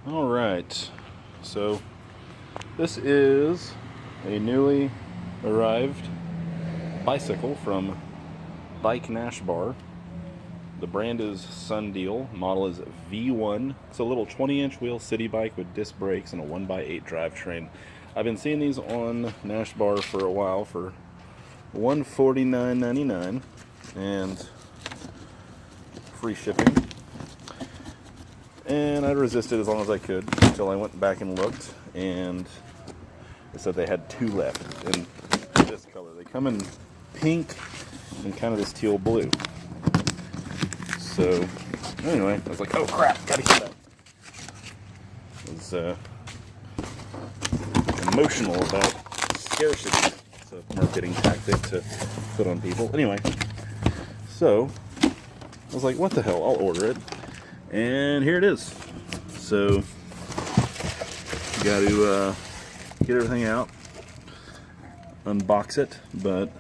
All right, so this is a newly arrived bicycle from Bike Nashbar. The brand is Sundeal, model is V1. It's a little 20-inch wheel city bike with disc brakes and a 1x8 drivetrain. I've been seeing these on Nashbar for a while for $149.99 and free shipping. And I resisted as long as I could until I went back and looked, and they said they had two left in this color. They come in pink and kind of this teal blue. So anyway, I was like, oh crap, gotta get that. I was emotional about scarcity. It's a marketing tactic to put on people. Anyway, so I was like, what the hell, I'll order it. And here it is. So, got to get everything out, unbox it, but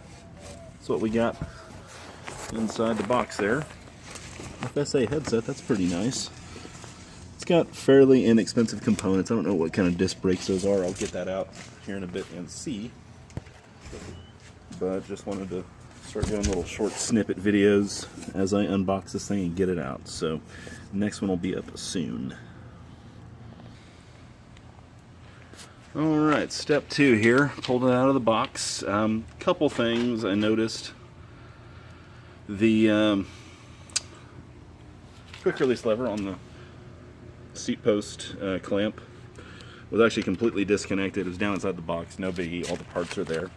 that's what we got inside the box there. FSA headset, that's pretty nice. It's got fairly inexpensive components. I don't know what kind of disc brakes those are. I'll get that out here in a bit and see. But just wanted to start doing little short snippet videos as I unbox this thing and get it out. So next one will be up soon. Alright, step 2 here. Pulled it out of the box. Couple things I noticed. The quick release lever on the seat post clamp was actually completely disconnected. It was down inside the box. No biggie. All the parts are there.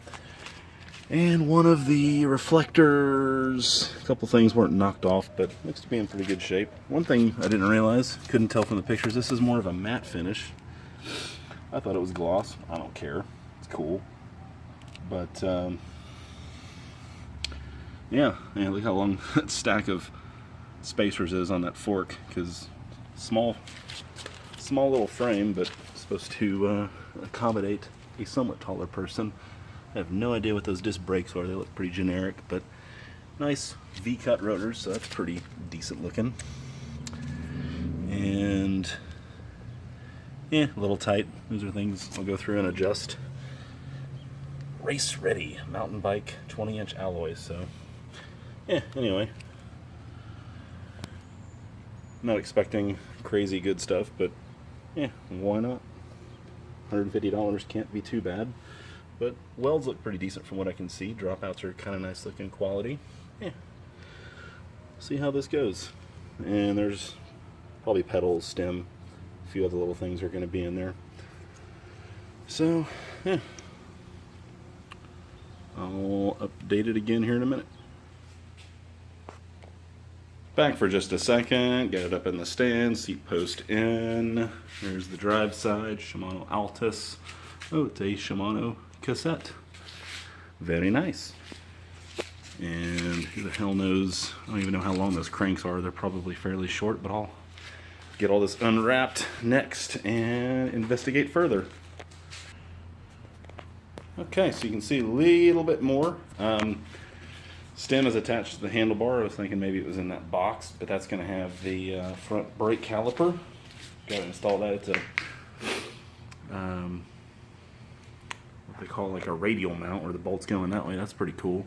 And one of the reflectors, a couple things weren't knocked off, but looks to be in pretty good shape. One thing I didn't realize, couldn't tell from the pictures, this is more of a matte finish. I thought it was gloss. I don't care. It's cool. But, yeah, look how long that stack of spacers is on that fork, because small little frame, but supposed to accommodate a somewhat taller person. I have no idea what those disc brakes are. They look pretty generic, but nice V-cut rotors, so that's pretty decent looking. And yeah, a little tight. Those are things I'll go through and adjust. Race ready mountain bike 20-inch alloys. So yeah, anyway, I'm not expecting crazy good stuff, but yeah, why not? $150 can't be too bad. But welds look pretty decent from what I can see. Dropouts are kind of nice looking quality. Yeah. See how this goes. And there's probably pedals, stem, a few other little things are going to be in there. So, yeah. I'll update it again here in a minute. Back for just a second. Get it up in the stand. Seat post in. There's the drive side. Shimano Altus. Oh, it's a Shimano cassette. Very nice. And who the hell knows, I don't even know how long those cranks are. They're probably fairly short, but I'll get all this unwrapped next and investigate further. Okay, so you can see a little bit more. Stem is attached to the handlebar. I was thinking maybe it was in that box, but that's going to have the front brake caliper. Got to install that. It's a what they call like a radial mount where the bolt's going that way. That's pretty cool.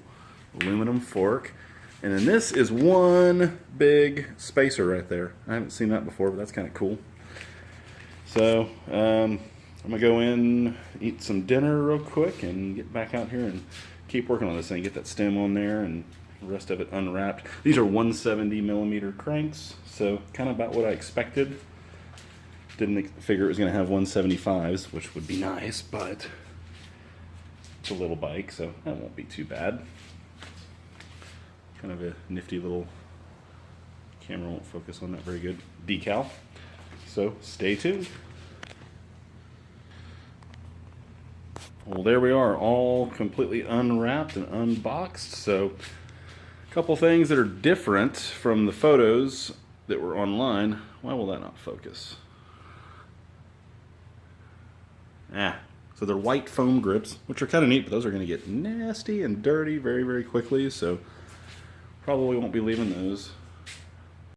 Aluminum fork. And then this is one big spacer right there. I haven't seen that before, but that's kind of cool. So I'm gonna go in, eat some dinner real quick, and get back out here and keep working on this thing. Get that stem on there and the rest of it unwrapped. These are 170mm cranks, so kind of about what I expected. Didn't figure it was going to have 175s, which would be nice, but it's a little bike, so that won't be too bad. Kind of a nifty little, camera won't focus on that very good, decal. So stay tuned. Well, there we are, all completely unwrapped and unboxed. So a couple things that are different from the photos that were online. Why will that not focus? So they're white foam grips, which are kind of neat, but those are going to get nasty and dirty very, very quickly, so probably won't be leaving those.